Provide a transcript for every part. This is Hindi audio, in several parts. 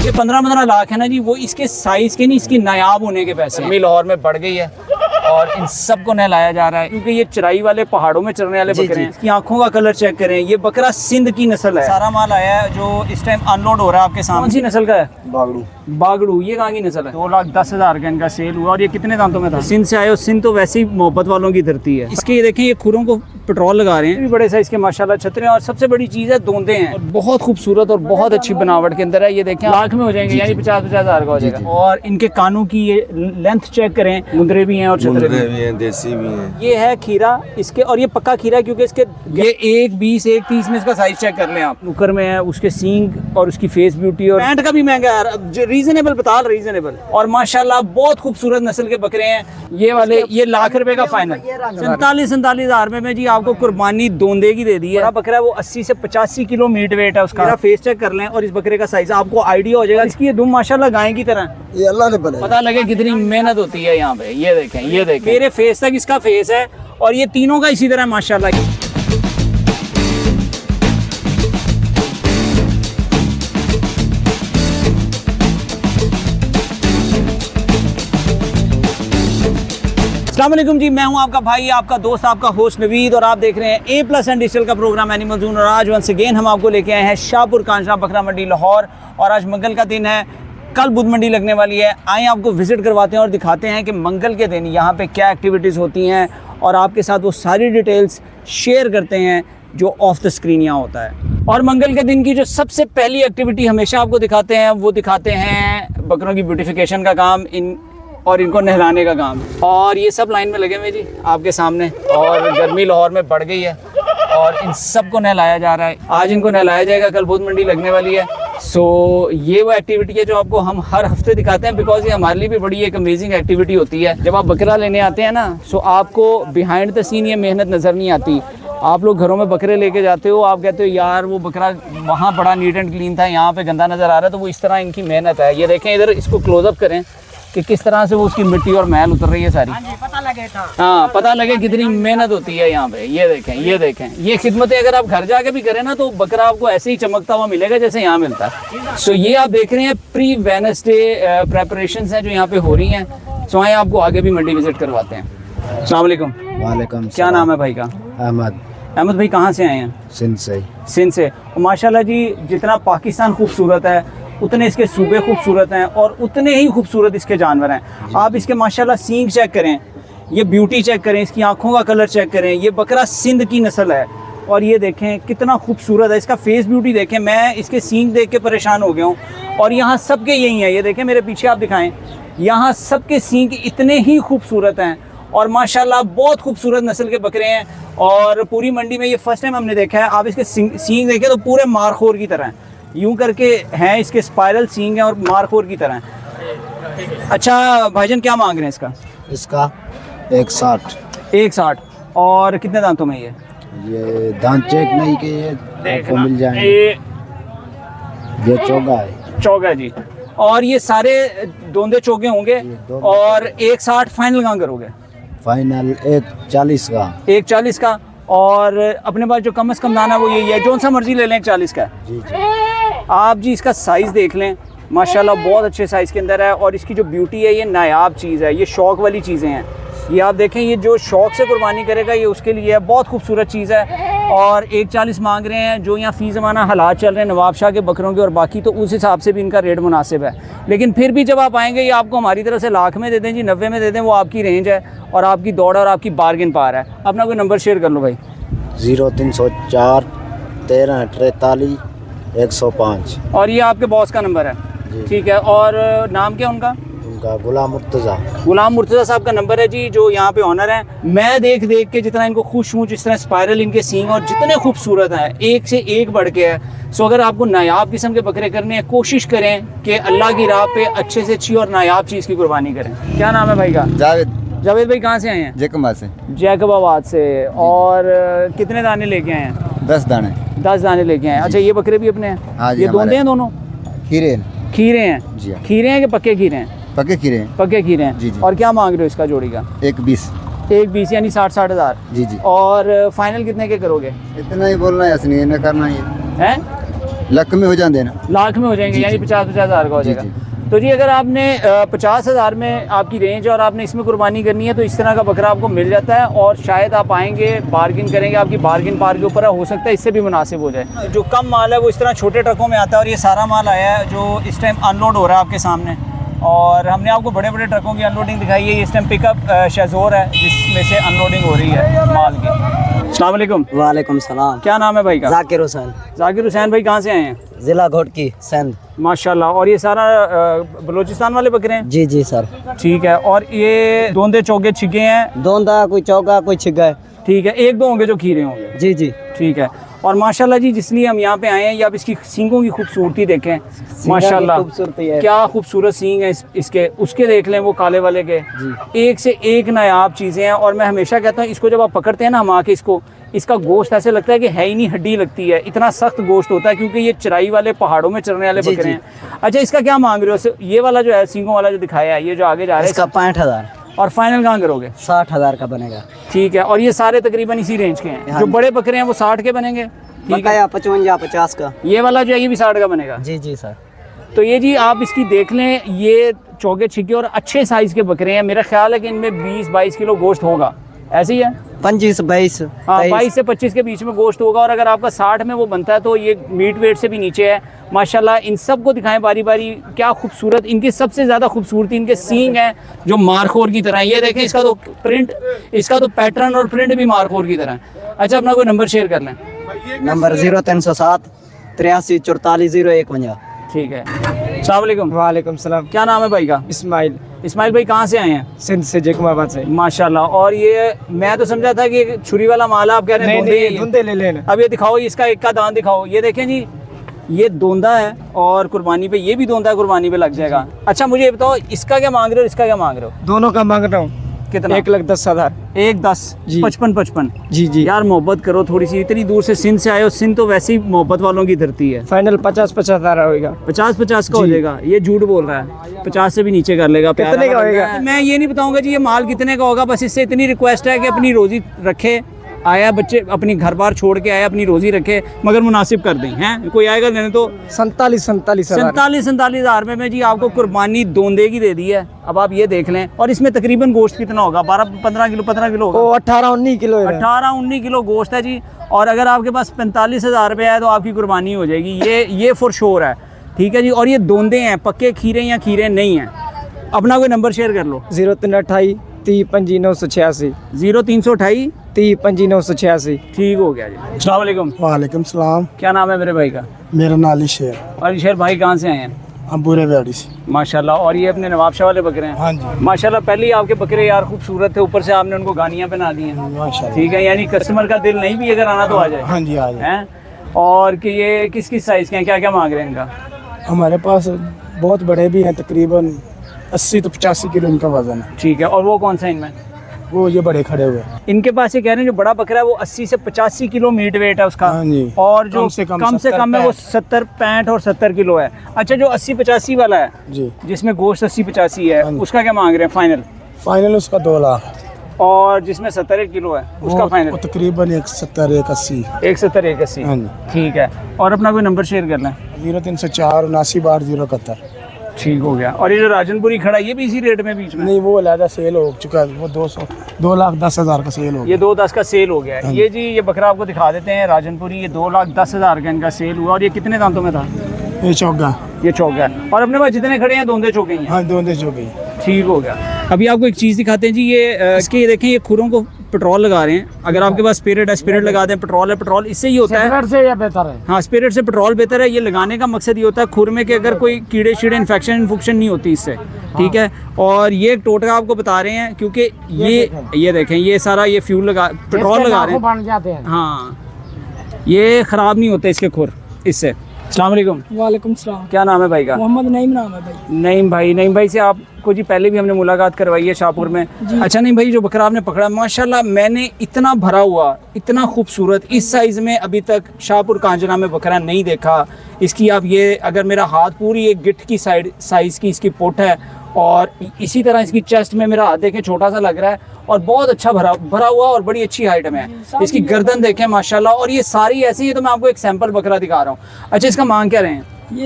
ये 15-15 लाख है ना जी, वो इसके साइज के नहीं, इसकी नायाब होने के पैसे हैं। लाहौर में बढ़ गई है और इन सबको नहलाया जा रहा है क्योंकि ये चराई वाले पहाड़ों में चरने वाले बकरे हैं। इसकी आंखों का कलर चेक करें, ये बकरा सिंध की नस्ल है। सारा माल आया है जो इस टाइम अनलोड हो रहा है आपके सामने। कौन सी नस्ल का है? बागड़ू। बागड़ू, ये कहाँ की नस्ल है? 2,10,000 का इनका सेल हुआ। और ये कितने दांतों में था? सिंध से आए हो, सिंध तो वैसे ही मोहब्बत वालों की धरती है। इसके ये देखें, ये खुरों को पेट्रोल लगा रहे हैं, भी बड़े साइज के माशाल्लाह छतरे हैं। और सबसे बड़ी चीज़ है दोंदे हैं, और बहुत खूबसूरत और बहुत अच्छी बनावट के अंदर है। ये देखें लाख में हो जाएंगे, यानी 50-50 हज़ार का हो जाएगा। और इनके कानों की ये लेंथ चेक करें, मुंदरे भी हैं और छतरे भी हैं, देसी भी हैं। ये है खीरा इसके, और ये पक्का खीरा क्योंकि इसके ये 1,20 1,30 में इसका साइज चेक कर लें आप। नुकर में है, उसके सींग और उसकी फेस ब्यूटी, और पैंट का भी महंगा है, रीजनेबल बता, रीजनेबल। और माशाल्लाह बहुत खूबसूरत नस्ल के बकरे हैं ये वाले। ये लाख रुपए का फाइनल 47 हज़ार में जी आपको कुर्बानी दोंदे की दे दी है। बकरा है वो 80 से 85 किलो मीट वेट है उसका। फेस चेक कर लें और इस बकरे का साइज आपको आइडिया हो जाएगा। इसकी ये दुम माशाल्लाह गाय की तरह, ये अल्लाह ने बनाया, पता लगे कितनी मेहनत होती है यहाँ पे। ये देखें, ये देखें, मेरे फेस तक इसका फेस है, और ये तीनों का इसी तरह माशाल्लाह। अस्सलाम वालेकुम जी, मैं हूं आपका भाई, आपका दोस्त, आपका होस्ट नवीद, और आप देख रहे हैं A+ एंड डिजिटल का प्रोग्राम एनिमल ज़ोन। और आज वंस अगेन हम आपको लेके आए हैं शाहपुर कांजरा बकरा मंडी लाहौर। और आज मंगल का दिन है, कल बुध मंडी लगने वाली है। आए आपको विज़िट करवाते हैं और दिखाते हैं कि मंगल के दिन यहाँ पे क्या एक्टिविटीज़ होती हैं, और आपके साथ वो सारी डिटेल्स शेयर करते हैं जो ऑफ द स्क्रीन यहाँ होता है। और मंगल के दिन की जो सबसे पहली एक्टिविटी हमेशा आपको दिखाते हैं, वो दिखाते हैं बकरों की ब्यूटिफिकेशन का काम, और इनको नहलाने का काम। और ये सब लाइन में लगे हुए जी आपके सामने। और गर्मी लाहौर में बढ़ गई है और इन सबको नहलाया जा रहा है। आज इनको नहलाया जाएगा, कल बुध मंडी लगने वाली है। सो ये वो एक्टिविटी है जो आपको हम हर हफ्ते दिखाते हैं, बिकॉज ये हमारे लिए भी बड़ी एक अमेजिंग एक्टिविटी होती है। जब आप बकरा लेने आते हैं ना, सो आपको बिहाइंड द सीन ये मेहनत नज़र नहीं आती। आप लोग घरों में बकरे लेके जाते हो, आप कहते हो यार वो बकरा वहाँ बड़ा नीट एंड क्लीन था, यहाँ पे गंदा नज़र आ रहा है। तो वो इस तरह इनकी मेहनत है। ये देखें इधर, इसको क्लोजअप करें कि किस तरह से वो उसकी मिट्टी और मैल उतर रही है सारी। पता लगे था। हाँ, पता लगे कितनी मेहनत होती है यहाँ पे। ये देखें, ये देखें, ये खिदमतें अगर आप घर जाके भी करें ना, तो बकरा आपको ऐसे ही चमकता हुआ मिलेगा जैसे यहाँ मिलता है। सो ये आप देख रहे हैं प्री वेडनेसडे प्रेपरेशंस हैं जो यहाँ पे हो रही हैं। सो आए आपको आगे भी मंडी विजिट करवाते हैं। अस्सलाम वालेकुम। वालेकुम। क्या नाम है भाई का? अहमद। अहमद भाई कहाँ से आए हैं? सिंध से। सिंध से। माशाल्लाह जी, जितना पाकिस्तान खूबसूरत है उतने इसके सूबे खूबसूरत हैं, और उतने ही खूबसूरत इसके जानवर हैं। आप इसके माशाल्लाह सींग चेक करें, ये ब्यूटी चेक करें, इसकी आंखों का कलर चेक करें। ये बकरा सिंध की नस्ल है, और ये देखें कितना खूबसूरत है। इसका फेस ब्यूटी देखें, मैं इसके सींग देख के परेशान हो गया हूँ। और यहाँ सबके यही है, ये देखें मेरे पीछे आप दिखाएं, यहाँ सबके सींग इतने ही खूबसूरत हैं, और माशाल्लाह बहुत खूबसूरत नस्ल के बकरे हैं। और पूरी मंडी में ये फर्स्ट टाइम हमने देखा है। आप इसके सींग देखें तो पूरे मारखोर की तरह हैं, यूं करके हैं, इसके स्पाइरल सींग हैं और मारखोर की तरह हैं। अच्छा भाईजान, क्या मांग रहे हैं इसका? इसका 160। 160। और कितने दांतों में ये दांत चेक नहीं कि ये आपको मिल जाएंगे। ये चौगा है। चौगा है जी। और ये सारे दोंदे चौगे होंगे। और 160 फाइनल कहाँ करोगे? फाइनल 140 का। 140 का। और अपने पास जो कम से कम दाना है वो यही है, जोन सा मर्जी ले लें 140 का। जी जी। आप जी इसका साइज़ देख लें, माशाल्लाह बहुत अच्छे साइज़ के अंदर है। और इसकी जो ब्यूटी है, ये नायाब चीज़ है, ये शौक़ वाली चीज़ें हैं। ये आप देखें, ये जो शौक़ से कुर्बानी करेगा ये उसके लिए है, बहुत खूबसूरत चीज़ है। और 140 मांग रहे हैं। जो यहाँ फ़ी ज़माना हालात चल रहे हैं नवाबशाह के बकरों के और बाकी, तो उस हिसाब से भी इनका रेट मुनासिब है। लेकिन फिर भी जब आप आएँगे, ये आपको हमारी तरफ से लाख में दे दें जी, 90 में दे दें, वो आपकी रेंज है और आपकी दौड़ और आपकी बार्गेन पार है। अपना कोई नंबर शेयर कर लो भाई। 0304 13 43 105। और ये आपके बॉस का नंबर है? ठीक है। और नाम क्या उनका? उनका गुलाम मुर्तज़ा। गुलाम मुर्तज़ा साहब का नंबर है जी, जो यहाँ पे ऑनर है। मैं देख देख के जितना इनको खुश हूँ, जिस तरह स्पाइरल इनके सींग और जितने खूबसूरत हैं, एक से एक बढ़ के है। सो अगर आपको नायाब किस्म के बकरे करने हैं, कोशिश करें कि अल्लाह की राह पे अच्छे से अच्छी और नायाब चीज़ की कुर्बानी करें। क्या नाम है भाई का? जावेद। जावेद भाई कहाँ से आए हैं? जैकबाद से। जैकबाबाद से। और कितने दाने लेके आए हैं? 10 दाने। 10 दाने लेके आए हैं। अच्छा, ये बकरे भी अपने हैं? हाँ जी, ये दोंदे हैं दोनों? खीरे। खीरे हैं जी। खीरे हैं कि पक्के खीरे हैं? पक्के खीरे हैं। पक्के खीरे हैं जी जी। और क्या मांग रहे हो इसका जोड़ी का? 120। 120 यानी 60-60 हज़ार। जी जी। और फाइनल कितने के करोगे? इतना ही बोलना है, असली नहीं करना ही हैं? ਲੱਖ में हो जाते ना। लाख में हो जाएंगे, जी, यानी जी। 50-50 हज़ार का हो जी, जाएगा। जी। तो जी अगर आपने 50,000 में आपकी रेंज और आपने इसमें कुर्बानी करनी है तो इस तरह का बकरा आपको मिल जाता है, और शायद आप आएंगे बार्गिन करेंगे, आपकी बार्गिन पार के ऊपर हो सकता है इससे भी मुनासिब हो जाए। जो कम माल है वो इस तरह छोटे ट्रकों में आता है, और ये सारा माल आया है जो इस टाइम अनलोड हो रहा है आपके सामने, और हमने आपको बड़े बड़े ट्रकों की अनलोडिंग दिखाई है। ये इस टाइम पिकअप शेजोर है जिसमें से अनलोडिंग हो रही है माल की। अस्सलाम वालेकुम। वालेकुम सलाम। क्या नाम है भाई का? जाकिर हुसैन, जाकिर हुसैन भाई कहाँ से आए हैं? जिला घोटकी सिंध। माशाल्लाह। और ये सारा बलूचिस्तान वाले बकरे हैं? जी जी सर। ठीक है। और ये दोंदे चौगे छिके हैं? दोंदा, कोई चौका, कोई छिगा। ठीक है। एक दो होंगे जो खीरे होंगे? जी जी। ठीक है। और माशाल्लाह जी जिसलिए हम यहाँ पे आए हैं, ये आप इसकी सींगों की खूबसूरती देखें, माशाल्लाह खूबसूरती है। क्या खूबसूरत सींग है इसके, उसके देख लें वो काले वाले के, एक से एक नायाब चीज़ें हैं। और मैं हमेशा कहता हूँ इसको जब आप पकड़ते हैं ना हम आके इसका गोश्त ऐसे लगता है कि है ही नहीं, हड्डी लगती है, इतना सख्त गोश्त होता है, क्योंकि ये चराई वाले पहाड़ों में चरने वाले जी, बकरे जी। हैं। अच्छा, इसका क्या मांग रहे हो? ये वाला जो है सींगों वाला जो दिखाया है, ये जो आगे जा रहा है, इसका 65,000। और फाइनल कहाँ करोगे? 60,000 का बनेगा। ठीक है। और ये सारे तकरीबन इसी रेंज के हैं? हाँ जो जी। बड़े बकरे हैं वो 60 के बनेंगे? ठीक है। बकाया 55-50 का। ये वाला जो है ये भी 60 का बनेगा? जी जी सर। तो ये जी आप इसकी देख लें, ये चौके छिके और अच्छे साइज़ के बकरे हैं। मेरा ख्याल है कि इनमें 20-22 किलो गोश्त होगा, ऐसे ही है? 25-22। हाँ, 22 से 25 के बीच में गोश्त होगा। और अगर आपका 60 में वो बनता है तो ये मीट वेट से भी नीचे है। माशाल्लाह इन सब को दिखाएं बारी बारी, क्या खूबसूरत। इनकी सबसे ज़्यादा खूबसूरती इनके सींग हैं जो मारखोर की तरह है। ये देखें, इसका तो प्रिंट, इसका तो पैटर्न और प्रिंट भी मारखोर की तरह है। अच्छा, अपना कोई नंबर शेयर कर लें। नंबर 0307 83 44 051। ठीक है। अस्सलाम वालेकुम। वालेकुम सलाम। क्या नाम है भाई का? इस्माइल, इस्माइल भाई कहाँ से आए हैं? सिंध से, जैकुमाबाद से। माशाल्लाह। और ये मैं तो समझा था कि छुरी वाला माल है, आप कह रहे हैं नहीं दोंदे ही नहीं, हैं। धुंधे ले लेना। अब ये दिखाओ, इसका एक का दांत दिखाओ। ये देखें जी, ये दोंदा है और कुर्बानी पे ये भी दोंदा है, कुर्बानी पे लग जाएगा। अच्छा, मुझे ये बताओ इसका क्या मांग रहे हो, इसका क्या मांग रहे हो? दोनों का मांग रहा हूँ। कितना? 1,10,000। 1,10 जी। 55 जी जी। यार मोहब्बत करो थोड़ी सी, इतनी दूर से सिंध से आए हो। सिंध तो वैसे ही मोहब्बत वालों की धरती है। फाइनल 50-50,000 होगा। 50-50 का हो जी। जाएगा? ये झूठ बोल रहा है, 50 से भी नीचे कर लेगा। कितने प्यारा का लग रहा होएगा? है। मैं ये नहीं बताऊंगा जी ये माल कितने का होगा, बस इससे इतनी रिक्वेस्ट है कि अपनी रोजी रखे। आया बच्चे अपनी घर बार छोड़ के आया, अपनी रोजी रखे, मगर मुनासिब कर दें। हैं कोई आएगा लेने तो 47,000। 47,000 रुपये में जी आपको कुर्बानी दोंदे की दे दी है। अब आप ये देख लें। और इसमें तकरीबन गोश्त कितना होगा? 12-15 किलो, 15 किलो होगा? वो 18-19 किलो है। 18-19 किलो गोश्त है जी। और अगर आपके पास 45,000 रुपये है तो आपकी कुर्बानी हो जाएगी, ये फॉर श्योर है। ठीक है जी। और ये दोंदे हैं, पक्के खीरे या खीरे नहीं हैं। अपना कोई नंबर शेयर कर लो। 0328 30 25 986। 0328 30 25 986। ठीक हो गया जी। अस्सलाम वालेकुम। वालेकुम सलाम। क्या नाम है मेरे भाई का? मेरा नाम अली शेर, और शेर भाई कहाँ से आए हैं? हम बुरे व्याड़ी से। माशाल्लाह। और ये अपने नवाब शाह वाले बकरे हैं? हाँ जी माशाल्लाह। पहले ही आपके बकरे यार खूबसूरत थे, ऊपर से आपने उनको गानियाँ पहना दी हैं। माशाल्लाह। ठीक है, यानी कस्टमर का दिल नहीं भी अगर आना तो आ जाए। हाँ जी आ जाए। हैं? और कि ये किस किस साइज़ के हैं, क्या क्या मांग रहे हैं इनका? हमारे पास बहुत बड़े भी हैं, तकरीबन 80 से 85 किलो इनका वजन है। ठीक है। और वो कौन सा इनमें? वो ये बड़े खड़े हुए हैं। इनके पास ये कह रहे हैं जो बड़ा बकरा है वो 80 से 85 किलो मीट वेट है उसका। हाँ जी। और जो कम से कम कम 70, है वो 70, 65 और 70 किलो है। अच्छा, जो 80-85 वाला है जी जिसमें गोश्त 80-85 है, हाँ जी। उसका क्या मांग रहे हैं फाइनल? फाइनल उसका 2 लाख। और जिसमें 70 किलो है उसका वो फाइनल? तकरीबन 170 180। 170 180। हाँ जी। ठीक है। और अपना कोई नंबर शेयर कर लें। 0304 79 12 071। ठीक हो गया। और ये जो राजनपुरी खड़ा है ये भी इसी रेट में बीच में? नहीं, वो अलहदा सेल हो चुका है, वो 2,10,000 का सेल हो ये गया। 2,10 का सेल हो गया है। हाँ ये जी ये बकरा आपको दिखा देते हैं राजनपुरी, ये 2,10,000 का इनका सेल हुआ। और ये कितने दांतों में था? ये चौगा। ये चौका है। और अपने पास जितने खड़े हैं दोंदे चौके ही हैं। हाँ, दोनों जो गई। ठीक हो गया। अभी आपको एक चीज़ दिखाते हैं जी, ये इसके ये देखें, ये खुरों को पेट्रोल लगा रहे हैं। अगर आपके पास स्पिरिट है, स्पिरिट लगा दें। पेट्रोल है, पेट्रोल इससे ही होता है। से या बेहतर है? हाँ, स्पिरिट से पेट्रोल बेहतर है। ये लगाने का मकसद ये होता है खुर में कि अगर कोई कीड़े शीड़े इन्फेक्शन नहीं होती इससे। ठीक है। और ये एक टोटका आपको बता रहे हैं क्योंकि ये देखें, ये सारा ये फ्यूल लगा, पेट्रोल लगा रहे हैं। बन जाते हैं। हाँ, ये ख़राब नहीं होते इसके खुर इससे। अस्सलाम वालेकुम। वालेकुम सलाम। क्या नाम है भाई का? मोहम्मद नईम नाम है भाई। नईम भाई से आपको जी पहले भी हमने मुलाकात करवाई है शाहपुर में। अच्छा, नहीं भाई जो बकरा आपने पकड़ा माशाल्लाह, मैंने इतना भरा हुआ, इतना खूबसूरत इस साइज़ में अभी तक शाहपुर कांजना में बकरा नहीं देखा। इसकी आप ये अगर मेरा हाथ पूरी एक गिट्ठ की साइज़ की इसकी पोट है और इसी तरह इसकी चेस्ट में मेरा हाथ देखें छोटा सा लग रहा है और बहुत अच्छा भरा भरा हुआ और बड़ी अच्छी हाइट में है। इसकी गर्दन देखें माशाल्लाह, और ये सारी ऐसी है। तो मैं आपको एक सैंपल बकरा दिखा रहा हूँ। अच्छा, इसका मांग क्या रहे हैं? ये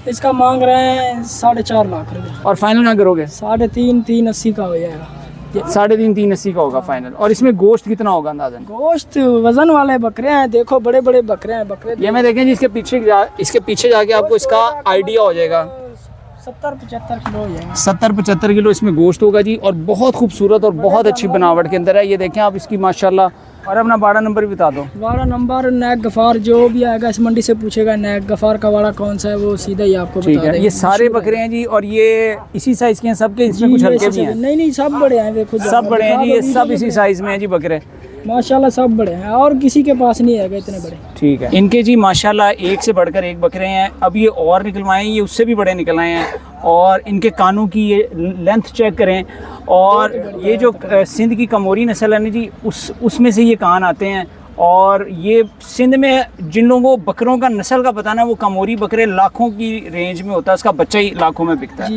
इसका मांग रहे हैं 4.5 लाख रुपए। और फाइनल ना करोगे? 3.5-3.80 का हो जाएगा। 3.5-3.80 का होगा फाइनल। और इसमें गोश्त कितना होगा अंदाजन? गोश्त वजन वाले बकरे हैं, देखो बड़े बड़े बकरे हैं। बकरे ये मैं देखें जी, इसके पीछे जाके आपको इसका आइडिया हो जाएगा। 70-75 किलो हो जाएगा। 70-75 किलो इसमें गोश्त होगा जी, और बहुत खूबसूरत और बहुत अच्छी बनावट के अंदर है। ये देखें आप इसकी माशाल्लाह। और अपना बाड़ा नंबर भी बता दो। बाड़ा नंबर नैक गफ़ार, जो भी आएगा इस मंडी से पूछेगा नैक गफ़ार का वाड़ा कौन सा है, वो सीधा ही आपको ठीक बता है। देगा। ये सारे बकरे हैं जी, और ये इसी साइज के हैं सबके? इसमें कुछ हल्के भी हैं? नहीं, सब बड़े हैं, देखो सब बड़े हैं जी, ये सब इसी साइज में हैं जी बकरे माशाल्लाह, सब बड़े हैं और किसी के पास नहीं है इतने बड़े। ठीक है। इनके जी माशाल्लाह एक से बढ़कर एक बकरे हैं। अब ये और निकलवाए हैं, ये उससे भी बड़े निकल आए हैं। और इनके कानों की ये लेंथ चेक करें। और ये जो सिंध की कमोरी नस्ल है ना जी, उसमें से ये कान आते हैं। और ये सिंध में जिन लोगों को बकरों का नस्ल का पता ना, वो कमोरी बकरे लाखों की रेंज में होता है, उसका बच्चा ही लाखों में बिकता है।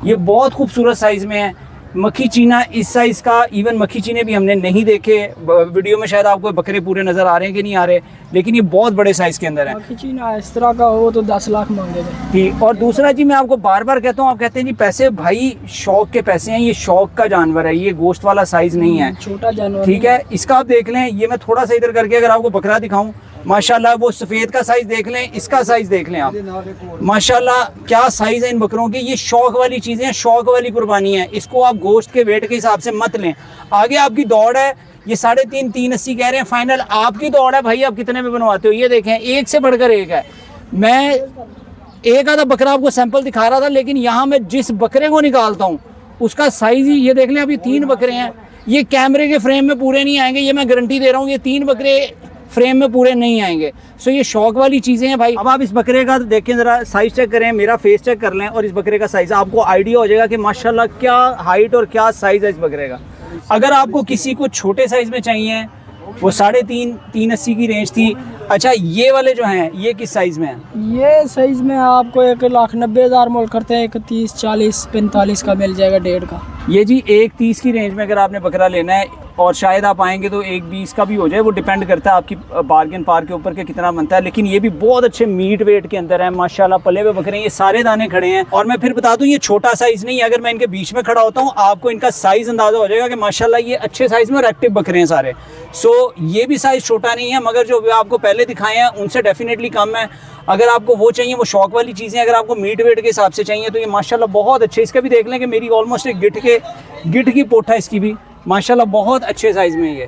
ये बहुत खूबसूरत साइज़ में है। मक्खी चीना इस साइज़ का, इवन मक्खी चीने भी हमने नहीं देखे वीडियो में। शायद आपको बकरे पूरे नज़र आ रहे हैं कि नहीं आ रहे, लेकिन ये बहुत बड़े साइज़ के अंदर है। मक्खी चीना इस तरह का हो तो 10 लाख मांगेगा जी। और दूसरा जी, मैं आपको बार बार कहता हूँ, आप कहते हैं जी पैसे, भाई शौक के पैसे हैं। ये शौक का जानवर है, ये गोश्त वाला साइज़ नहीं है, छोटा जानवर। ठीक है। इसका आप देख लें, ये मैं थोड़ा सा इधर करके अगर आपको बकरा दिखाऊं, माशाल्लाह वो सफ़ेद का साइज़ देख लें, इसका साइज़ देख लें आप, माशाल्लाह क्या साइज़ है इन बकरों के। ये शौक वाली चीज़ें हैं, शौक वाली कुर्बानी है। इसको आप गोश्त के वेट के हिसाब से मत लें। आगे आपकी दौड़ है, ये 3.5-3.80 कह रहे हैं फाइनल। आपकी दौड़ है भाई, आप कितने में बनवाते हो? ये देखें, एक से बढ़कर एक है। मैं एक आधा बकरा आपको सैंपल दिखा रहा था, लेकिन यहाँ मैं जिस बकरे को निकालता हूँ उसका साइज़ ही ये देख लें। अभी 3 बकरे हैं, ये कैमरे के फ्रेम में पूरे नहीं आएंगे, ये मैं गारंटी दे रहा हूँ। ये 3 बकरे फ्रेम में पूरे नहीं आएंगे। सो ये शौक वाली चीज़ें हैं भाई। अब आप इस बकरे का देखें, ज़रा साइज़ चेक करें, मेरा फेस चेक कर लें और इस बकरे का साइज़, आपको आइडिया हो जाएगा कि माशाल्लाह क्या हाइट और क्या साइज़ है इस बकरे का। अगर आपको किसी को छोटे साइज़ में चाहिए, वो 3.5-3.80 की रेंज थी। अच्छा, ये वाले जो हैं ये किस साइज़ में हैं? ये साइज में आपको 1,90,000 मोल करते हैं, 30, 40, 45 का मिल जाएगा, 1.5 का। ये जी 1.30 की रेंज में अगर आपने बकरा लेना है, और शायद आप आएंगे तो 1.20 का भी हो जाए, वो डिपेंड करता है आपकी बार्गेन पार के ऊपर के कितना बनता है। लेकिन ये भी बहुत अच्छे मीट वेट के अंदर है माशाल्लाह, पले हुए बकरे, ये सारे दाने खड़े हैं। और मैं फिर बता दूं, ये छोटा साइज़ नहीं है। अगर मैं इनके बीच में खड़ा होता हूँ, आपको इनका साइज़ अंदाज़ा हो जाएगा कि माशाल्लाह ये अच्छे साइज़ में और एक्टिव बकरे हैं सारे। सो ये भी साइज़ छोटा नहीं है, मगर जो आपको पहले दिखाए हैं उनसे डेफिनेटली कम है। अगर आपको वो चाहिए, वो शौक वाली चीज़ें, अगर आपको मीट वेट के हिसाब से चाहिए, तो ये माशाल्लाह बहुत अच्छे। इसका भी देख लें कि मेरी ऑलमोस्ट एक गिट की पोठा इसकी भी माशाल्लाह बहुत अच्छे साइज़ में ये।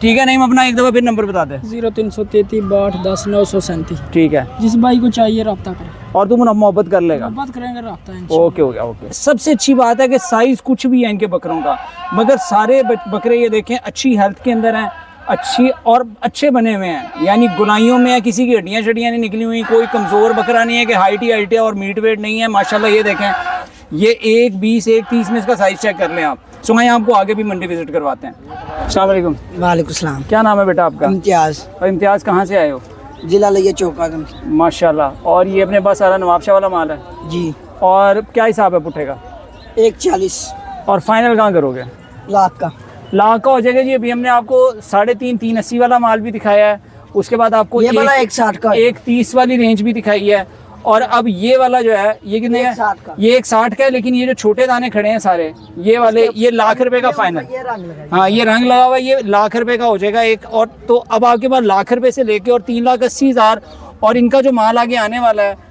ठीक है, नहीं अपना एक दफ़ा फिर नंबर बता दें। 0333 62 10 937। ठीक है, जिस भाई को चाहिए रब्ता करें, और तुम मोहब्बत कर लेगा। मोहब्बत करेंगे, रब्ता है। ओके हो गया, ओके। सबसे अच्छी बात है कि साइज़ कुछ भी है इनके बकरों का, मगर सारे बकरे ये देखें अच्छी हेल्थ के अंदर हैं, अच्छी और अच्छे बने हुए हैं, यानी गुलाइयों में है, किसी की हड्डियाँ शड्डियाँ नहीं निकली हुई, कोई कमज़ोर बकरा नहीं है कि हाइट ही हाइट है और मीट वेट नहीं है। माशाल्लाह ये देखें, ये 1.20 1.30 में इसका साइज़ चेक कर लें आप। सो मैं आपको आगे भी मंडी विजिट करवाते हैं। अस्सलाम वालेकुम। वालेकुम सलाम। क्या नाम है बेटा आपका? इम्तियाज़। और इम्तियाज़ कहाँ से आए हो? जिला लिया चौकागंज। माशाल्लाह। और ये अपने पास सारा नवाबशाह वाला माल है जी। और क्या हिसाब है पुट्ठे का? 1.40 और फाइनल कहाँ करोगे? लाख का। लाख का हो जाएगा जी। अभी हमने आपको 3.5-3.80 वाला माल भी दिखाया है, उसके बाद आपको ये वाला 1.60 का, 1.30 वाली रेंज भी दिखाई है, और अब ये वाला जो है ये कितने का? 1.60 का। ये 1.60 का है। लेकिन ये जो छोटे दाने खड़े हैं सारे, ये वाले, ये लाख रुपए का फाइनल। ये रंग लगा। हाँ, ये रंग लगा हुआ है, ये लाख रुपए का हो जाएगा एक। और तो अब आपके पास लाख रुपए से लेके और 3,80,000, और इनका जो माल आगे आने वाला है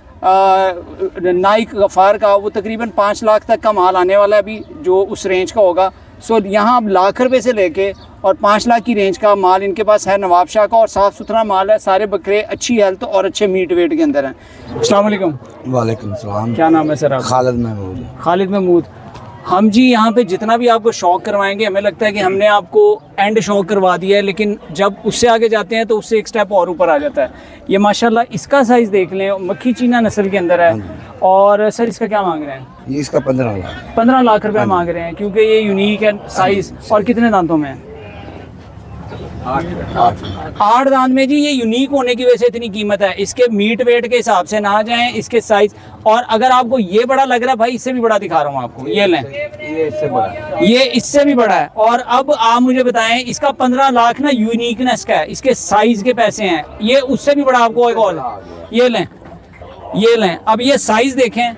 नाइक गफ़ार का, वो तकरीबन 5 लाख तक का माल आने वाला है अभी, जो उस रेंज का होगा। सो यहाँ अब लाख रुपए से लेके और 5 लाख की रेंज का माल इनके पास है नवाबशाह का, और साफ़ सुथरा माल है, सारे बकरे अच्छी हेल्थ और अच्छे मीट वेट के अंदर हैं। अस्सलाम वालेकुम। वालेकुम सलाम। क्या नाम है सर आप? खालिद महमूद। खालिद महमूद। हम जी यहाँ पे जितना भी आपको शौक करवाएंगे, हमें लगता है कि हमने आपको एंड शौक करवा दिया है, लेकिन जब उससे आगे जाते हैं तो उससे एक स्टेप और ऊपर आ जाता है। ये माशाल्लाह इसका साइज़ देख लें, मक्खी चीना नस्ल के अंदर है। और सर इसका क्या मांग रहे हैं? ये इसका 15 लाख। 15 लाख रुपए मांग रहे हैं, क्योंकि ये यूनिक है साइज़। और कितने दांतों में है? 8 दांत में जी, ये यूनिक होने की वजह से इतनी कीमत है। इसके मीट वेट के हिसाब से ना जाएं, इसके साइज। और अगर आपको ये बड़ा लग रहा है भाई, इससे भी बड़ा दिखा रहा हूँ आपको, ये लें, ये इससे भी बड़ा है। और अब आप मुझे बताएं, इसका 15 लाख ना यूनिकनेस का है, इसके साइज के पैसे हैं। ये उससे भी बड़ा आपको एक और, ये लें, ये लें। अब ये साइज देखें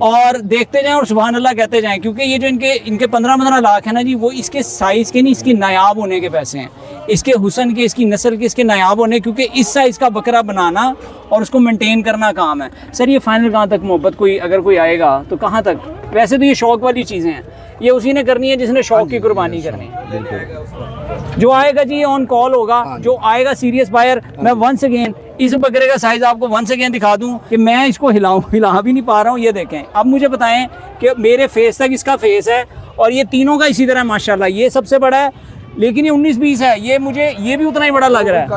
और देखते जाएं और सुभान अल्लाह कहते जाएं, क्योंकि ये जो इनके 15 लाख है ना जी, वो इसके साइज़ के नहीं, इसकी नायाब होने के पैसे हैं, इसके हुस्न के, इसकी नस्ल के, इसके नायाब होने। क्योंकि इस साइज़ का बकरा बनाना और उसको मेंटेन करना काम है। सर ये फाइनल कहाँ तक मोहब्बत, कोई अगर कोई आएगा तो कहाँ तक? वैसे तो ये शौक़ वाली चीज़ें हैं, ये उसी ने करनी है जिसने शौक़ की कुर्बानी करनी है। जो आएगा जी ऑन कॉल होगा, जो आएगा सीरियस बायर। मैं वंस अगेन इस बकरे का साइज आपको वंस अगेन दिखा दूं कि मैं इसको हिला भी नहीं पा रहा हूँ। ये देखें, अब मुझे बताएं कि मेरे फेस तक इसका फेस है और ये तीनों का इसी तरह माशाल्लाह। ये सबसे बड़ा है, लेकिन ये 19-20 है, ये मुझे ये भी उतना ही बड़ा लग रहा है।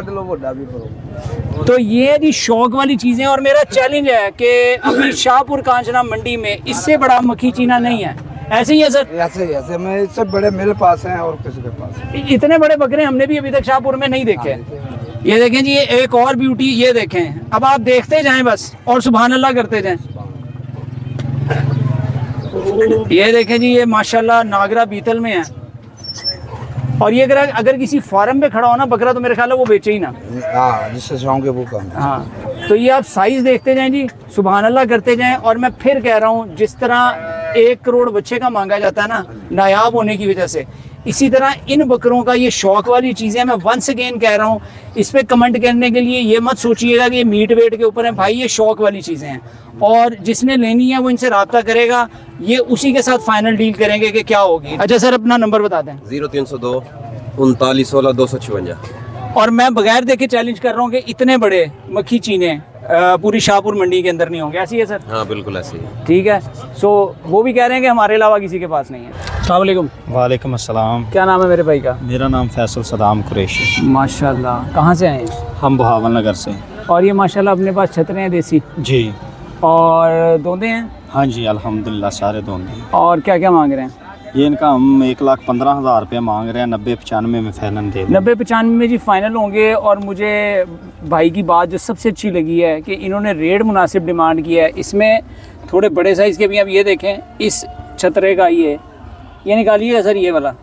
तो ये जी शौक वाली चीज़ें। और मेरा चैलेंज है कि अभी शाहपुर कांचना मंडी में इससे बड़ा मक्खी चीना नहीं है। ऐसे ही है सर? ऐसे मैं इससे बड़े मेरे पास हैं और किसी के पास। इतने बड़े बकरे हमने भी अभी तक शाहपुर में नहीं देखे। ये देखें जी, ये एक और ब्यूटी, ये देखें। अब आप देखते जाएं बस और सुभान अल्लाह करते जाएं। ये देखें जी, ये माशाल्लाह नागरा बीतल में है। और ये अगर किसी फार्म में खड़ा हो ना बकरा, तो मेरे ख्याल है वो बेचे ही ना। जिससे शौक है वो कम। हाँ, तो ये आप साइज देखते जाएं जी, सुभान अल्लाह करते जाएं। और मैं फिर कह रहा हूँ, जिस तरह 1 करोड़ बच्चे का मांगा जाता है ना नायाब होने की वजह से, इसी तरह इन बकरों का ये शौक वाली चीज़ें, मैं वंस अगेन कह रहा हूँ, इस पर कमेंट करने के लिए ये मत सोचिएगा कि ये मीट वेट के ऊपर है। भाई ये शौक वाली चीज़ें हैं, और जिसने लेनी है वो इनसे रब्ता करेगा, ये उसी के साथ फाइनल डील करेंगे कि क्या होगी। अच्छा सर, अपना नंबर बता दें। 0302 39 16 256। और मैं बगैर देखे चैलेंज कर रहा हूँ कि इतने बड़े मक्खी चीने पूरी शाहपुर मंडी के अंदर नहीं होंगे। ऐसी है सर? हाँ बिल्कुल ऐसे ही। ठीक है। सो वो भी कह रहे हैं कि हमारे अलावा किसी के पास नहीं है। अस्सलाम वालेकुम। वालेकुम अस्सलाम। क्या नाम है मेरे भाई का? मेरा नाम फैसल सदाम कुरैशी। माशाल्लाह। कहाँ से आए? हम बहावल नगर से। और ये माशाल्लाह अपने पास छतरे हैं देसी? जी। और दोंदे हैं? हाँ जी अल्हम्दुलिल्लाह सारे दोंदे हैं। और क्या क्या मांग रहे हैं? ये इनका हम 1,15,000 रुपये मांग रहे हैं। 90-95 में फाइनल दे दें। 90-95 में जी फाइनल होंगे। और मुझे भाई की बात जो सबसे अच्छी लगी है कि इन्होंने रेट मुनासिब डिमांड किया है। इसमें थोड़े बड़े साइज़ के भी, अब ये देखें, इस छतरे का ये निकालिएगा सर, ये वाला।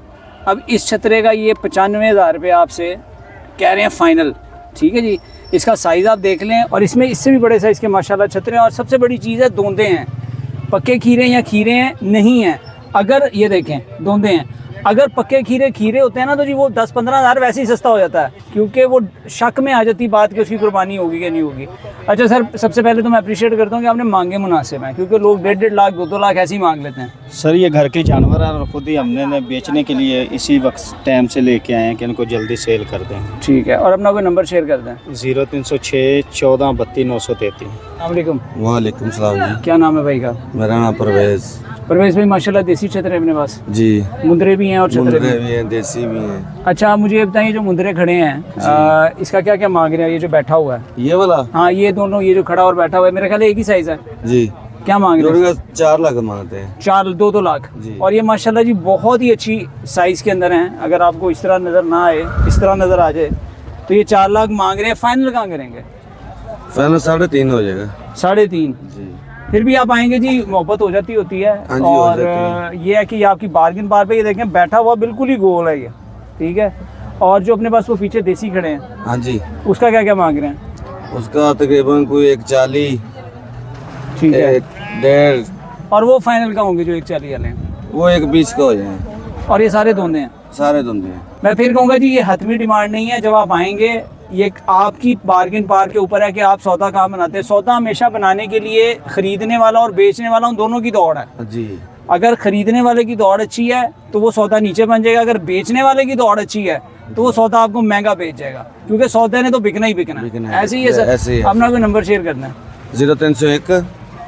अब इस छतरे का ये 95,000 रुपये आपसे कह रहे हैं फ़ाइनल। ठीक है जी, इसका साइज़ आप देख लें। और इसमें इससे भी बड़े साइज़ के माशाल्लाह छतरे हैं। और सबसे बड़ी चीज़ है, दोंदे हैं। पक्के खीरे या खीरे हैं नहीं हैं। अगर ये देखें, दोंदे हैं। अगर पक्के खीरे होते हैं ना, तो जी वो 10-15 हज़ार वैसे ही सस्ता हो जाता है, क्योंकि वो शक में आ जाती बात कि उसकी कुर्बानी होगी कि नहीं होगी। अच्छा सर, सबसे पहले तो मैं अप्रिशिएट करता हूँ कि आपने मांगे मुनासिब हैं, क्योंकि लोग 1.5 लाख 2-2 लाख ऐसे ही मांग लेते हैं। सर ये घर के जानवर हैं और ख़ुद ही हमने बेचने के लिए इसी वक्त टाइम से लेके आए हैं कि इनको जल्दी सेल कर दें। ठीक है। और अपना कोई नंबर शेयर कर दें। 0306 14 32 933। अस्सलाम वालेकुम सलाम जी। क्या नाम है भाई का? मेरा नाम परवेज़। परवेज़ भाई, माशाल्लाह देसी छतरे अपने पास? जी। मुंदरे भी हैं और छतरे भी हैं, देसी भी हैं। अच्छा, आप मुझे ये बताइए, जो मुंदरे खड़े हैं इसका क्या क्या मांग रहे हैं? ये जो बैठा हुआ है, ये वाला? हाँ, ये दोनों, ये जो खड़ा और बैठा हुआ है, मेरे ख्याल एक ही साइज़ है। जी। क्या मांग रहे हैं? 4 लाख मांगते हैं। 2-2 लाख। और ये माशाल्लाह जी बहुत ही अच्छी साइज़ के अंदर हैं। अगर आपको इस तरह नज़र ना आए, इस तरह नज़र आ जाए, तो ये 4 लाख मांग रहे हैं। फाइनल कहाँ करेंगे? फाइनल 3.5 हो जाएगा। 3.5? फिर भी आप आएंगे जी, मोहब्बत हो जाती होती है। हाँ जी, और हो जाती है। ये है कि आपकी बार्गिन बार पे, ये देखें बैठा हुआ बिल्कुल ही गोल है ये। ठीक है। और जो अपने पास वो पीछे देसी खड़े हैं, हाँ जी, उसका क्या क्या मांग रहे हैं? उसका तकरीबन कोई 140। ठीक है। 1.5। और वो फाइनल का होंगे जो 140 वाले हैं? वो 1.20 का हो जाए। और ये सारे दोंदे हैं? सारे धंधे हैं। मैं फिर कहूँगा जी, ये हतमी डिमांड नहीं है। जब आप आएंगे, ये आपकी बार्गिन पार के ऊपर है कि आप सौदा कहाँ बनाते हैं। सौदा हमेशा बनाने के लिए खरीदने वाला और बेचने वाला, उन दोनों की दौड़ है जी। अगर खरीदने वाले की दौड़ अच्छी है तो वो सौदा नीचे बन जाएगा। अगर बेचने वाले की दौड़ अच्छी है तो वो सौदा आपको महंगा बेच जाएगा, क्योंकि सौदे ने तो बिकना ही बिकना है। ऐसे ही है सर? ऐसे ही है। अपना कोई नंबर शेयर करना है। 0301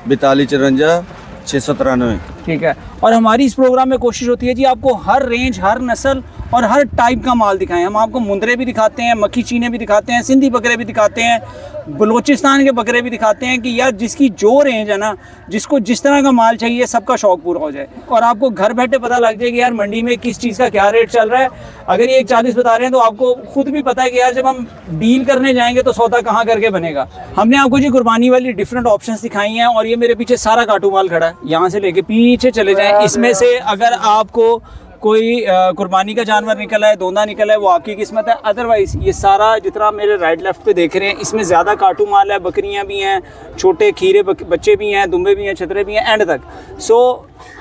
42 54 693। ठीक है। और हमारी इस प्रोग्राम में कोशिश होती है जी, आपको हर रेंज, हर नस्ल और हर टाइप का माल दिखाएं। हम आपको मुंदरे भी दिखाते हैं, मक्खी चीने भी दिखाते हैं, सिंधी बकरे भी दिखाते हैं, बलूचिस्तान के बकरे भी दिखाते हैं कि यार जिसकी जो रेंज है ना, जिसको जिस तरह का माल चाहिए, सबका शौक पूरा हो जाए और आपको घर बैठे पता लग जाए कि यार मंडी में किस चीज़ का क्या रेट चल रहा है। अगर ये 140 बता रहे हैं तो आपको खुद भी पता है कि यार जब हम डील करने जाएंगे तो सौदा कहाँ करके बनेगा। हमने आपको जी कुर्बानी वाली डिफरेंट ऑप्शंस दिखाई हैं और ये मेरे पीछे सारा काटू माल खड़ा है। यहाँ से लेके पीछे चले जाएं, इसमें से अगर आपको कोई कुर्बानी का जानवर निकला है, दोंदा निकला है, वो आपकी किस्मत है। अदरवाइज़ ये सारा जितना मेरे राइट लेफ्ट पे देख रहे हैं, इसमें ज़्यादा काटू माल है, बकरियां भी हैं, छोटे खीरे बच्चे भी हैं, दुम्बे भी हैं, छतरे भी हैं एंड तक। सो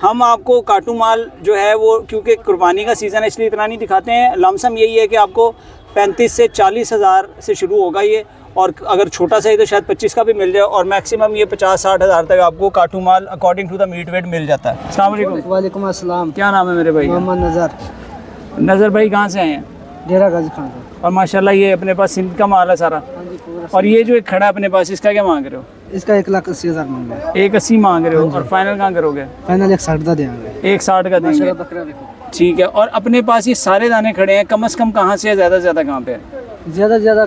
हम आपको काटू माल जो है वो, क्योंकि कुर्बानी का सीज़न है इसलिए इतना नहीं दिखाते हैं। लमसम यही है कि आपको 35 से 40 हज़ार से शुरू होगा ये, और अगर छोटा सा है तो शायद 25 का भी मिल जाए, और मैक्सिमम ये 50-60 हज़ार तक आपको काटू माल according to the meat weight मिल जाता है। अस्सलाम वालेकुम। वालेकुम अस्सलाम। क्या नाम है मेरे भाई? मोहम्मद नज़र। नज़र भाई कहाँ से आए हैं? डेरा गाजी खान का। और माशाल्लाह ये अपने पास सिंध का माल है सारा। और ये जो एक खड़ा है अपने पास, इसका क्या मांग रहे हो? इसका 1,80,000 मांग रहा है। 1,80 मांग रहे हो और फाइनल कहाँ करोगे? फाइनल 1,60 का देंगे। 1,60 का देंगे, बकरा देखो। ठीक है। और अपने पास ये सारे दाने खड़े हैं, कम से कम कहाँ से है, ज़्यादा से ज़्यादा कहाँ पे है? ज़्यादा से ज़्यादा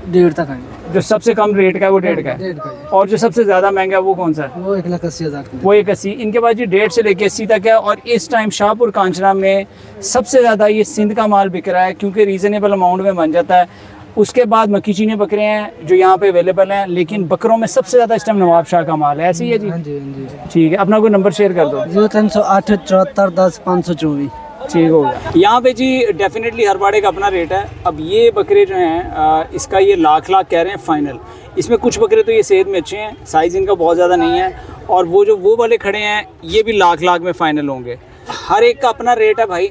1.5 तक आएंगे। जो सबसे कम रेट का है वो 1.5 का है, 1.5 का है। और जो सबसे ज़्यादा महंगा है वो कौन सा है? वो 1,80,000 का। वो 1,80। इनके पास जी 1.5 से लेके 80 तक है। और इस टाइम शाहपुर कांचना में सबसे ज़्यादा ये सिंध का माल बिक रहा है, क्योंकि रीज़नेबल अमाउंट में बन जाता है। उसके बाद मक्खी चीने बकरे हैं जो यहाँ पे अवेलेबल हैं, लेकिन बकरों में सबसे ज़्यादा इस टाइम नवाब शाह का माल है। ऐसे ही है जी? हाँ जी, हाँ जी। ठीक है, अपना कोई नंबर शेयर कर दो। 0308 74 10 524। ठीक हो गया। यहाँ पे जी डेफिनेटली हर बाड़े का अपना रेट है। अब ये बकरे जो हैं इसका ये लाख कह रहे हैं फाइनल। इसमें कुछ बकरे तो ये सेहत में अच्छे हैं, साइज़ इनका बहुत ज़्यादा नहीं है, और वो वाले खड़े हैं ये भी लाख में फ़ाइनल होंगे। हर एक का अपना रेट है भाई,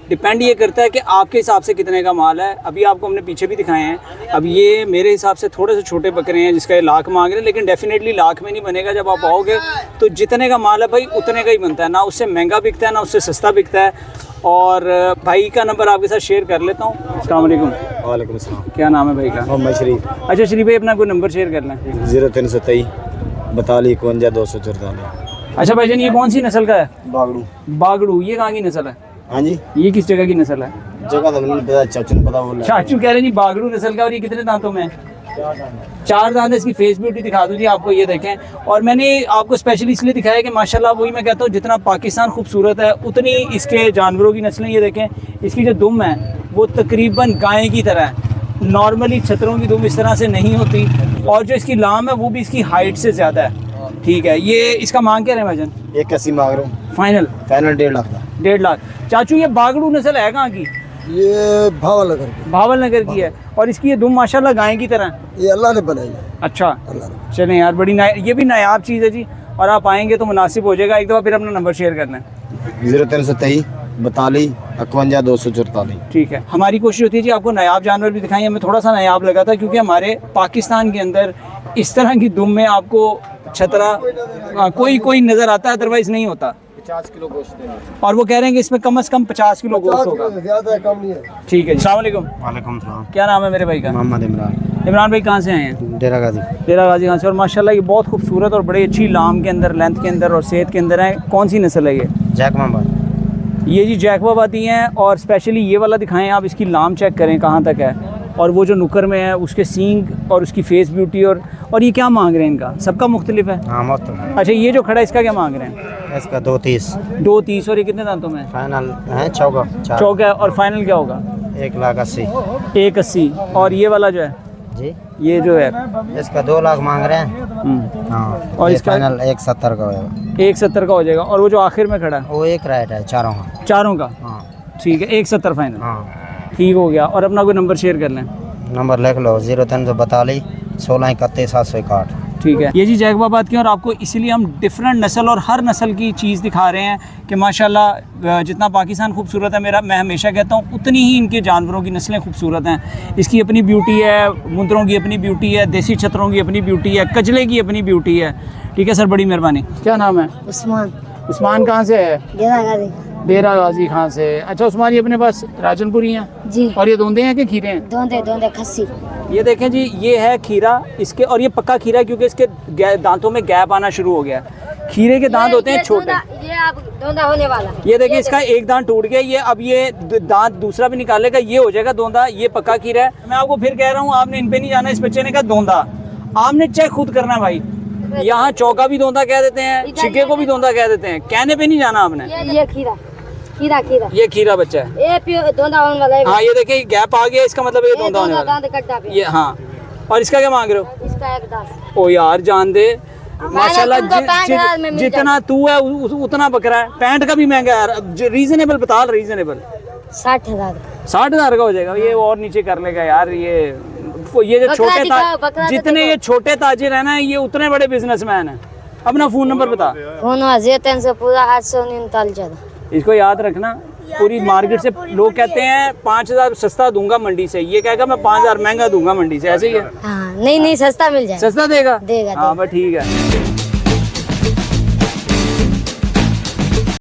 डिपेंड ये करता है कि आपके हिसाब से कितने का माल है। अभी आपको हमने पीछे भी दिखाए हैं। अब ये मेरे हिसाब से थोड़े से छोटे बकरे हैं जिसका ये लाख मांग रहे हैं, लेकिन डेफिनेटली लाख में नहीं बनेगा। जब आप आओगे तो जितने का माल है भाई उतने का ही बनता है, ना उससे महंगा बिकता है ना उससे सस्ता बिकता है। और भाई का नंबर आपके साथ शेयर कर लेता हूँ। अस्सलाम वालेकुम। वालेकुम अस्सलाम। क्या नाम है भाई का? मोहम्मद शरीफ। अच्छा शरीफ भाई, अपना कोई नंबर शेयर कर लें। 0323 42 51 244। अच्छा भाईजान, ये कौन सी नस्ल का है? बागड़ू। बागड़ू, ये कहाँ की नस्ल है? हाँ जी, ये किस जगह की नस्ल है? जगह तो नहीं पता, चाचू ने पता बोला। चाचू कह रहे हैं जी बागड़ू नस्ल का। और ये कितने दांतों में है? 4 दांत है। इसकी फेस ब्यूटी दिखा दूँ जी आपको, ये देखें। और मैंने आपको स्पेशली इसलिए दिखाया कि माशाल्लाह वही मैं कहता हूँ, जितना पाकिस्तान खूबसूरत है उतनी इसके जानवरों की नस्लें। ये देखें, इसकी जो दुम है वो तकरीबन गाय की तरह है। नॉर्मली छतरों की दुम इस तरह से नहीं होती, और जो इसकी लाम है वो भी इसकी हाइट से ज़्यादा है। ठीक है, ये इसका मांग क्या रहे हैं भाईजान? 1,80 मांग रहा हूँ। फाइनल? फाइनल 1.5 लाख का। 1.5 लाख। चाचू ये बागड़ू नस्ल है कहाँ की? ये भावल नगर की। भावल नगर की है। और इसकी ये दुम माशाल्लाह गाय की तरह है। ये अल्लाह ने बनाई है। अच्छा, अल्लाह ने। चलें यार, बड़ी ये भी नायाब चीज़ है जी। और आप आएंगे तो मुनासिब हो जाएगा। एक दफ़ा फिर अपना नंबर शेयर कर लें। 0323 42 51 244। ठीक है, हमारी कोशिश होती है जी आपको नायाब जानवर भी दिखाएं। हमें थोड़ा सा नायाब लगा था क्योंकि हमारे पाकिस्तान के अंदर इस तरह की दुम में आपको छतरा कोई नज़र आता है, अदरवाइज़ नहीं होता। 50 किलो गोश्त देना। और वो कह रहे हैं कि इसमें कम से कम 50 किलो गोश्त होगा। ज़्यादा कम नहीं है। ठीक है, अस्सलाम वालेकुम। वालेकुम सलाम। क्या नाम है मेरे भाई का? मोहम्मद इमरान। इमरान भाई कहाँ से आए हैं? डेरा गाजी। डेरा गाजी खान से। और माशाल्लाह ये बहुत खूबसूरत और बड़ी अच्छी लाम के अंदर, लेंथ के अंदर और सेहत के अंदर है। कौन सी नस्ल है ये? जैकमाबाद। ये जी जैकबाबादी हैं। और स्पेशली ये वाला दिखाएं आप, इसकी लाम चेक करें कहाँ तक है, और वो जो नुकर में है उसके सींग और उसकी फेस ब्यूटी। और ये क्या मांग रहे हैं इनका? सबका मुख्तलिफ है। हाँ मुख्तलिफ। अच्छा, ये जो खड़ा है इसका क्या मांग रहे हैं? इसका 230। 230। और ये कितने दांतों में है? फाइनल है चौका। चौका है। और फाइनल क्या होगा? 1,80,000। 1,80। और ये वाला जो है, जी, ये जो है इसका 2 लाख मांग रहे हैं। हाँ, और इसका फाइनल 1,70 का होगा। 1,70 का हो जाएगा। और वो जो आखिर में खड़ा है वो एक राइट है चारों का। चारों का? हाँ। ठीक है, 1,70 फाइनल। हाँ, ठीक हो गया। और अपना कोई नंबर शेयर कर लें। नंबर लिख लो 0342 16 31 761। ठीक है, ये जी जैकबाबाद की। और आपको इसीलिए हम डिफरेंट नस्ल और हर नस्ल की चीज़ दिखा रहे हैं कि माशाल्लाह जितना पाकिस्तान खूबसूरत है, मैं हमेशा कहता हूँ, उतनी ही इनके जानवरों की नस्लें खूबसूरत हैं। इसकी अपनी ब्यूटी है, मुंदरों की अपनी ब्यूटी है, देसी छतरों की अपनी ब्यूटी है, कजले की अपनी ब्यूटी है। ठीक है सर, बड़ी मेहरबानी। क्या नाम है? उस्मान। उस्मान कहाँ से है? डेरा गाजी। डेरा गाजी खान से। अच्छा उस्मान, ये अपने पास राजनपुरी हैं जी। और ये दोंदे हैं कि खीरे हैं? दोंदे खस्सी। ये देखें जी, ये है खीरा इसके। और ये पक्का खीरा है क्योंकि इसके दांतों में गैप आना शुरू हो गया। खीरे के दांत होते हैं छोटे। ये आप दोंदा होने वाला। ये देखिए इसका एक दांत टूट गया, ये अब ये दांत दूसरा भी निकालेगा, ये हो जाएगा दोंदा। ये पक्का खीरा है। मैं आपको फिर कह रहा हूँ, आपने इन पे नहीं जाना। इस बच्चे ने कहा दोंदा, आपने चेक खुद करना भाई। यहाँ चौका भी दोंदा कह देते हैं, छिके को भी दोंदा कह देते हैं, कहने पे नहीं जाना आपने। ये खीरा खीरा खीरा ये खीरा बच्चा है, ये दोंदा होने वाला है। हाँ ये देखिए गैप आ गया, इसका मतलब ये दोंदा होने वाला दांत कट्टा पे। है। ये हाँ, और इसका क्या मांग रहे हो? इसका 1.10। ओ यार जान दे माशाल्लाह, तुमको 5,000 में मिल जितना तू है उतना बकरा है। पैंट का भी महंगा है यार, रीजनेबल बता, रीजनेबल 60,000। 60,000 का हो जाएगा। ये और नीचे कर लेगा यार। ये जो बकरा छोटे दिखाओ, बकरा तो जितने ये छोटे ताजिर है ना, ये उतने बड़े बिजनेसमैन है। अपना फोन नंबर बता। फोन 300 पूरा 839। इसको याद रखना। पूरी मार्केट से लोग कहते हैं 5,000 सस्ता दूंगा मंडी से, ये कहेगा मैं 5,000 महंगा दूंगा मंडी से, ऐसे ही है। हाँ नहीं सस्ता मिल जाए। सस्ता देगा? देगा, हाँ बस ठीक है।